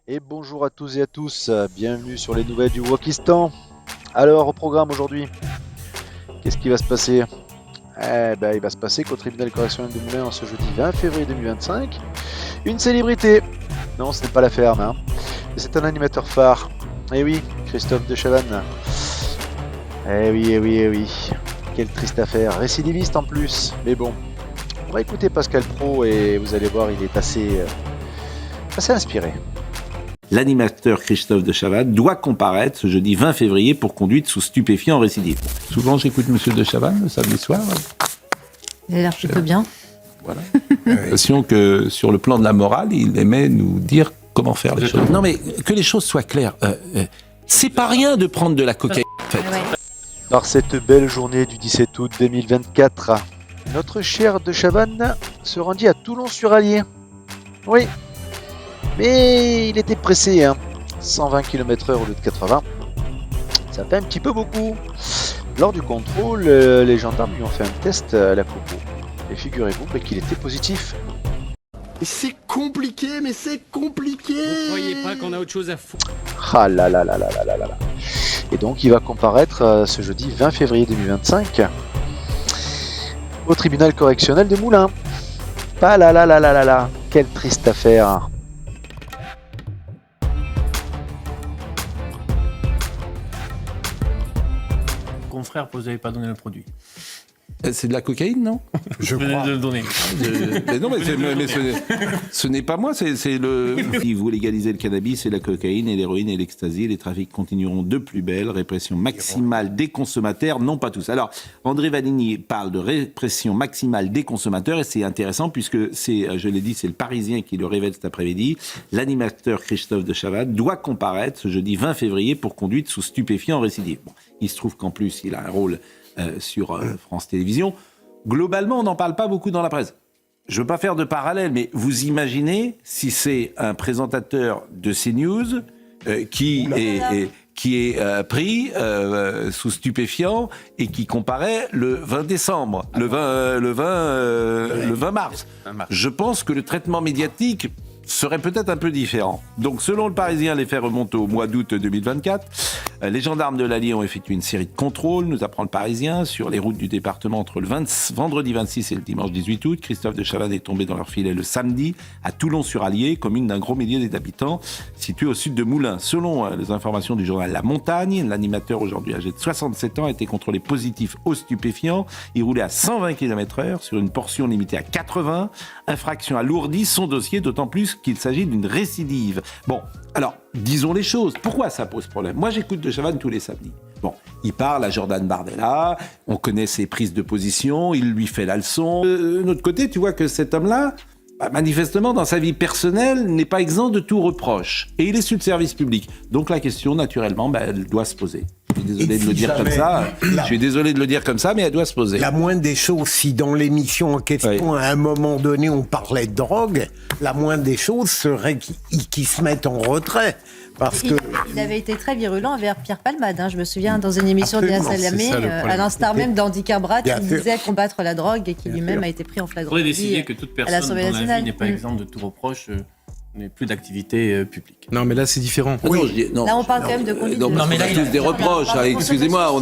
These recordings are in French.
Et bonjour à tous et à tous, bienvenue sur les nouvelles du Wokistan. Alors au programme aujourd'hui, qu'est-ce qui va se passer? Il va se passer qu'au tribunal correctionnel de Moulins, ce jeudi 20 février 2025, une célébrité, non ce n'est pas la ferme, hein, mais c'est un animateur phare, eh oui, Christophe de Chavannes, eh oui, quelle triste affaire, récidiviste en plus, mais bon, on va écouter Pascal Praud et vous allez voir, il est assez inspiré. L'animateur Christophe de Chavannes doit comparaître ce jeudi 20 février pour conduite sous stupéfiant en récidive. Souvent, j'écoute Monsieur de Chavannes le samedi soir. Il a l'air plutôt bien. Voilà. L'impression que sur le plan de la morale, il aimait nous dire comment faire les choses. Non, mais que les choses soient claires. C'est pas rien de prendre de la cocaïne, en fait. Ouais. Par cette belle journée du 17 août 2024, notre cher de Chavannes se rendit à Toulon-sur-Allier. Oui. Mais il était pressé, hein. 120 km/h au lieu de 80. Ça fait un petit peu beaucoup. Lors du contrôle, les gendarmes lui ont fait un test à la coco. Et figurez-vous qu'il était positif. C'est compliqué, mais c'est compliqué. Vous croyez pas qu'on a autre chose à foutre? Ah là là là là là là là là. Et donc il va comparaître ce jeudi 20 février 2025 au tribunal correctionnel de Moulins. Ah là là là là là là. Quelle triste affaire. Confrère, vous n'avez pas donné le produit. C'est de la cocaïne, non? Je venais de le donner. Mais non, mais ce n'est pas moi, c'est le... Si vous légalisez le cannabis et la cocaïne et l'héroïne et l'ecstasy, les trafics continueront de plus belle. Répression maximale des consommateurs, non pas tous. Alors, André Valigny parle de répression maximale des consommateurs et c'est intéressant puisque c'est, je l'ai dit, c'est le Parisien qui le révèle cet après-midi. L'animateur Christophe de Chavannes doit comparaître ce jeudi 20 février pour conduite sous stupéfiant en récidive. Bon, il se trouve qu'en plus, il a un rôle sur France Télévisions. Globalement, on n'en parle pas beaucoup dans la presse. Je ne veux pas faire de parallèle, mais vous imaginez si c'est un présentateur de CNews qui est pris sous stupéfiant et qui comparaît le 20 décembre, le 20 mars. Je pense que le traitement médiatique serait peut-être un peu différent. Donc, selon le Parisien, les faits remontent au mois d'août 2024. Les gendarmes de l'Allier ont effectué une série de contrôles, nous apprend le Parisien, sur les routes du département entre le vendredi 26 et le dimanche 18 août. Christophe de Chavannes est tombé dans leur filet le samedi à Toulon-sur-Allier, commune d'un gros millier d'habitants, située au sud de Moulins. Selon les informations du journal La Montagne, l'animateur aujourd'hui âgé de 67 ans a été contrôlé positif aux stupéfiants. Il roulait à 120 km/h sur une portion limitée à 80. Infraction alourdie son dossier, d'autant plus qu'il s'agit d'une récidive. Bon, alors, disons les choses. Pourquoi ça pose problème? Moi, j'écoute de Chavannes tous les samedis. Bon, il parle à Jordan Bardella, on connaît ses prises de position, il lui fait la leçon. D'un autre côté, tu vois que cet homme-là, manifestement, dans sa vie personnelle, n'est pas exempt de tout reproche. Et il est sur le service public. Donc la question, naturellement, elle doit se poser. Je suis désolé de le dire comme ça. Je suis désolé de le dire comme ça, mais elle doit se poser. La moindre des choses, si dans l'émission en question, à un moment donné, on parlait de drogue, la moindre des choses serait qu'ils se mettent en retrait. Parce que... Il avait été très virulent envers Pierre Palmade. Je me souviens dans une émission de Léa Salamé, à l'instar même d'Andy Cabrat, qui disait combattre la drogue et qui lui-même a été pris en flagrant délit. Il faudrait décider que toute personne dans la vie n'est pas exempte de tout reproche, n'est plus d'activité publique. Non, mais là, c'est différent. Oui. Là, on parle quand même de conduite. On a tous des reproches. Excusez-moi,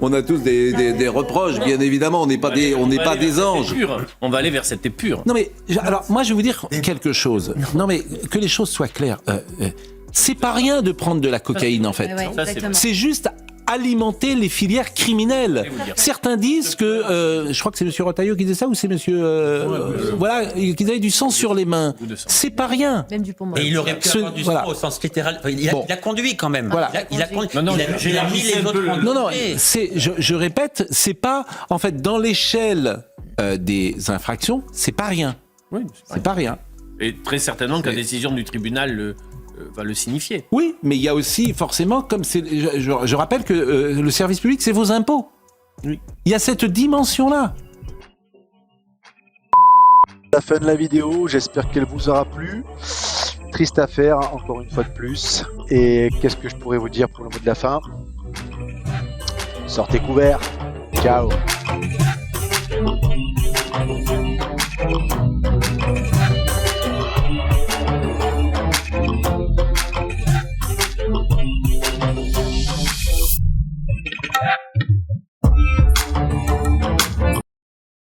on a tous des reproches, bien évidemment. On n'est pas des anges. On va aller vers cette épure. Non, mais alors, moi, je vais vous dire quelque chose. Non, mais que les choses soient claires. C'est pas rien de prendre de la cocaïne, en fait. C'est juste alimenter les filières criminelles. Certains disent que, je crois que c'est M. Retailleau qui disait ça, ou c'est M. Voilà, qu'ils avaient du sang sur les mains. C'est pas rien. Même du poumon. Et il aurait pu avoir du sang au sens littéral. Il a conduit quand même. Voilà. Il a conduit. Il a mis les autres en Non, je répète, c'est pas, en fait, dans l'échelle des infractions, c'est pas rien. Oui, c'est pas rien. Et très certainement que la décision du tribunal va le signifier. Oui, mais il y a aussi forcément, comme c'est, je rappelle que le service public, c'est vos impôts. Oui. Il y a cette dimension-là. La fin de la vidéo, j'espère qu'elle vous aura plu. Triste affaire, encore une fois de plus. Et qu'est-ce que je pourrais vous dire pour le mot de la fin? Sortez couverts. Ciao.